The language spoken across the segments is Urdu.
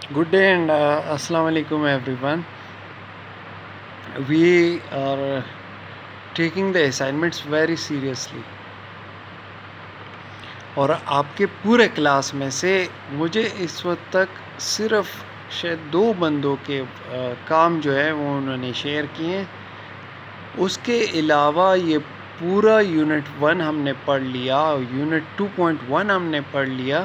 Good day and Assalamu alaikum everyone. We are taking the assignments very seriously. اور آپ کے پورے کلاس میں سے مجھے اس وقت تک صرف شاید 2 بندوں کے کام جو ہے وہ انہوں نے شیئر کیے ہیں. اس کے علاوہ یہ پورا یونٹ 1 ہم نے پڑھ لیا اور یونٹ 2.1 ہم نے پڑھ لیا.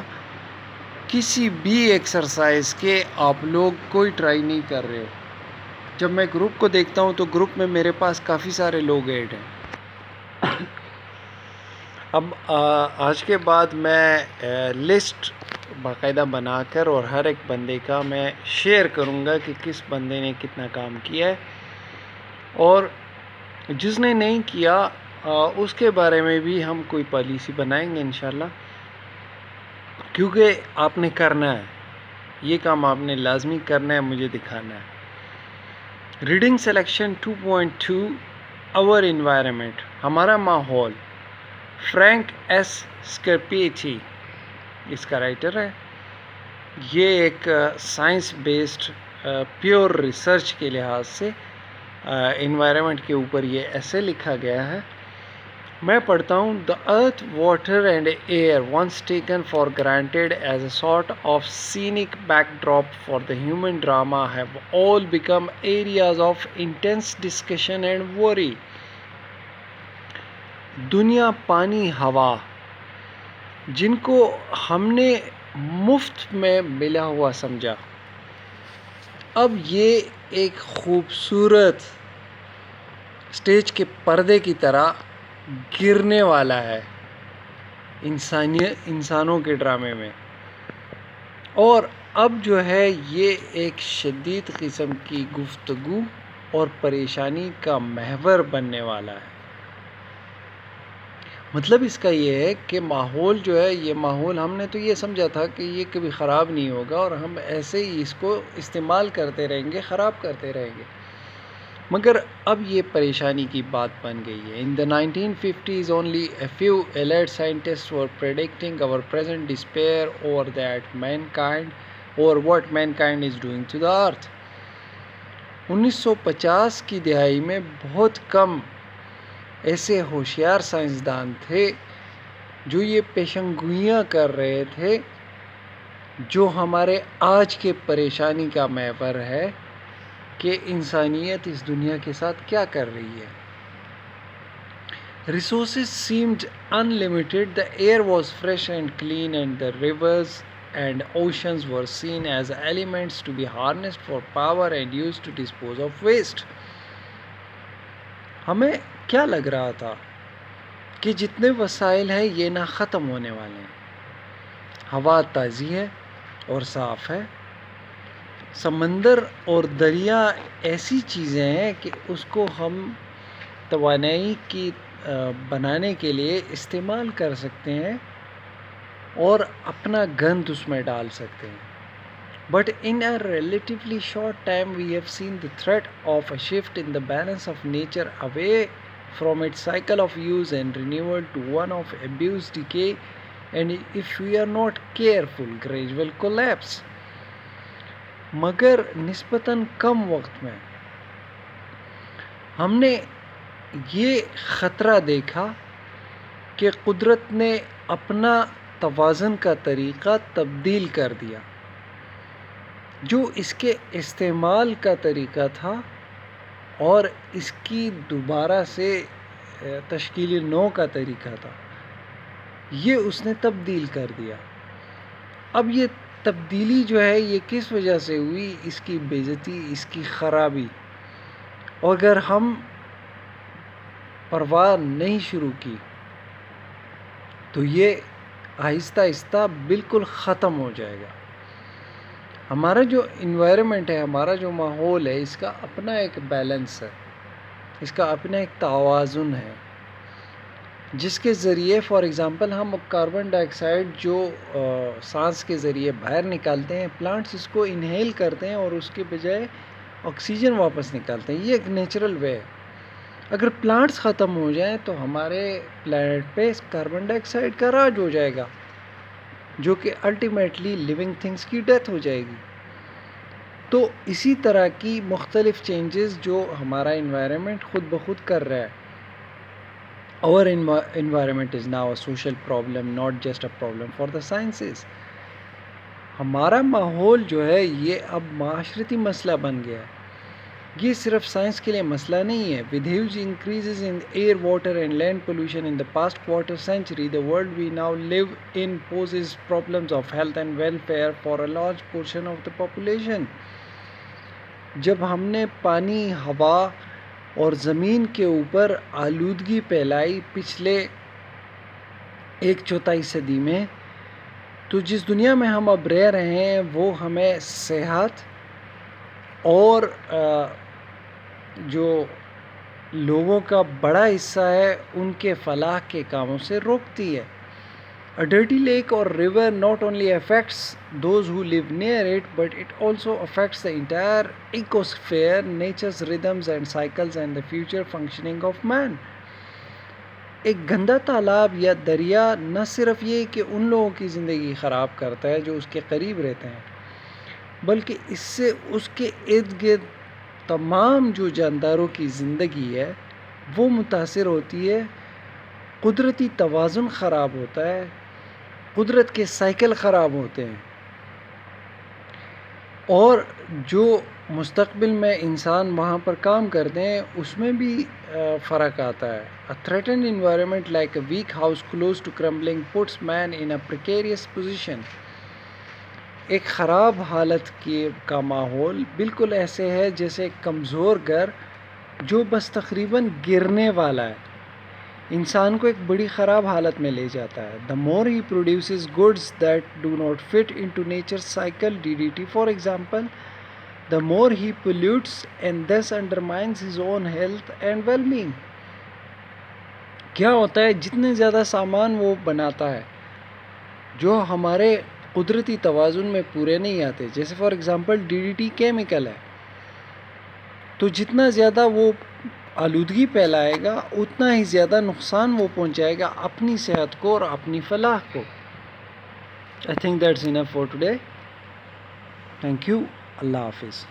کسی بھی ایکسرسائز کے آپ لوگ کوئی ٹرائی نہیں کر رہے ہو. جب میں گروپ کو دیکھتا ہوں تو گروپ میں میرے پاس کافی سارے لوگ ایڈ ہیں. اب آج کے بعد میں لسٹ باقاعدہ بنا کر اور ہر ایک بندے کا میں شیئر کروں گا کہ کس بندے نے کتنا کام کیا ہے، اور جس نے نہیں کیا اس کے بارے میں بھی ہم کوئی پالیسی بنائیں گے انشاءاللہ، کیونکہ آپ نے کرنا ہے یہ کام، آپ نے لازمی کرنا ہے، مجھے دکھانا ہے. ریڈنگ سلیکشن 2.2 اور انوائرمنٹ، ہمارا ماحول. فرینک ایس اسکرپیٹی اس کا رائٹر ہے. یہ ایک سائنس بیسڈ پیور ریسرچ کے لحاظ سے انوائرمنٹ کے اوپر یہ ایسے لکھا گیا ہے. میں پڑھتا ہوں. The earth water and air once taken for granted as a sort of scenic backdrop for the human drama have all become areas of intense discussion and worry. دنیا، پانی، ہوا، جن کو ہم نے مفت میں ملا ہوا سمجھا، اب یہ ایک خوبصورت سٹیج کے پردے کی طرح گرنے والا ہے انسانوں کے ڈرامے میں. اور اب جو ہے یہ ایک شدید قسم کی گفتگو اور پریشانی کا محور بننے والا ہے. مطلب اس کا یہ ہے کہ ماحول جو ہے، یہ ماحول ہم نے تو یہ سمجھا تھا کہ یہ کبھی خراب نہیں ہوگا اور ہم ایسے ہی اس کو استعمال کرتے رہیں گے، خراب کرتے رہیں گے، مگر اب یہ پریشانی کی بات بن گئی ہے. In the 1950s only a few elite scientists were predicting our present despair over what mankind is doing to the earth. 1950 کی دہائی میں بہت کم ایسے ہوشیار سائنسدان تھے جو یہ پیشنگوئیاں کر رہے تھے جو ہمارے آج کے پریشانی کا محور ہے کہ انسانیت اس دنیا کے ساتھ کیا کر رہی ہے. Resources seemed unlimited. The air was fresh and clean, and the rivers and oceans were seen as elements to be harnessed for power and used to dispose of waste. ہمیں کیا لگ رہا تھا کہ جتنے وسائل ہیں یہ نہ ختم ہونے والے ہیں. ہوا تازی ہے اور صاف ہے. سمندر اور دریا ایسی چیزیں ہیں کہ اس کو ہم توانائی کی بنانے کے لیے استعمال کر سکتے ہیں اور اپنا گند اس میں ڈال سکتے ہیں. But in a relatively short time we have seen the threat of a shift in the balance of nature away from its cycle of use and renewal to one of abuse, decay, and if we are not careful, gradual collapse. مگر نسبتاً کم وقت میں ہم نے یہ خطرہ دیکھا کہ قدرت نے اپنا توازن کا طریقہ تبدیل کر دیا. جو اس کے استعمال کا طریقہ تھا اور اس کی دوبارہ سے تشکیل نو کا طریقہ تھا، یہ اس نے تبدیل کر دیا. اب یہ تبدیلی جو ہے یہ کس وجہ سے ہوئی؟ اس کی بے عزتی، اس کی خرابی. اور اگر ہم پرواہ نہیں شروع کی تو یہ آہستہ آہستہ بالکل ختم ہو جائے گا. ہمارا جو انوائرمنٹ ہے، ہمارا جو ماحول ہے، اس کا اپنا ایک بیلنس ہے، اس کا اپنا ایک توازن ہے، جس کے ذریعے فار ایگزامپل ہم کاربن ڈائی آکسائڈ جو سانس کے ذریعے باہر نکالتے ہیں، پلانٹس اس کو انہیل کرتے ہیں اور اس کے بجائے آکسیجن واپس نکالتے ہیں. یہ ایک نیچرل وے ہے. اگر پلانٹس ختم ہو جائیں تو ہمارے پلانٹ پہ کاربن ڈائی آکسائڈ کا راج ہو جائے گا، جو کہ الٹیمیٹلی لیونگ تھنگس کی ڈیتھ ہو جائے گی. تو اسی طرح کی مختلف چینجز جو ہمارا انوائرمنٹ خود بخود کر رہا ہے. Our environment is now a social problem, not just a problem for the sciences. ہمارا ماحول جو ہے یہ اب معاشرتی مسئلہ بن گیا ہے. یہ صرف سائنس کے لیے مسئلہ نہیں ہے. With huge increases in air, water and land pollution in the past quarter century, the world we now live in poses problems of health and welfare for a large portion of the population. جب ہم نے پانی، ہوا اور زمین کے اوپر آلودگی پھیلائی پچھلے 1/4 صدی میں، تو جس دنیا میں ہم اب رہ رہے ہیں وہ ہمیں صحت اور جو لوگوں کا بڑا حصہ ہے ان کے فلاح کے کاموں سے روکتی ہے. A dirty lake or river not only affects those who live near it, but it also affects the entire ecosphere, nature's rhythms and cycles, and the future functioning of man. ایک گندا تالاب یا دریا نہ صرف یہ کہ ان لوگوں کی زندگی خراب کرتا ہے جو اس کے قریب رہتے ہیں، بلکہ اس سے اس کے ارد گرد تمام جو جانداروں کی زندگی ہے وہ متاثر ہوتی ہے. قدرتی توازن خراب ہوتا ہے، قدرت کے سائیکل خراب ہوتے ہیں، اور جو مستقبل میں انسان وہاں پر کام کرتے ہیں اس میں بھی فرق آتا ہے. A threatened environment like a weak house close to crumbling puts man in a precarious position. ایک خراب حالت کا ماحول بالکل ایسے ہے جیسے کمزور گھر جو بس تقریباً گرنے والا ہے، انسان کو ایک بڑی خراب حالت میں لے جاتا ہے. The more he produces goods that do not fit into nature's cycle, DDT for example, the more he pollutes and thus undermines his own health and well-being. کیا ہوتا ہے جتنے زیادہ سامان وہ بناتا ہے جو ہمارے قدرتی توازن میں پورے نہیں آتے، جیسے فار ایگزامپل DDT کیمیکل ہے، تو جتنا زیادہ وہ آلودگی پھیلائے گا اتنا ہی زیادہ نقصان وہ پہنچائے گا اپنی صحت کو اور اپنی فلاح کو. I think that's enough for today. Thank you. اللہ حافظ.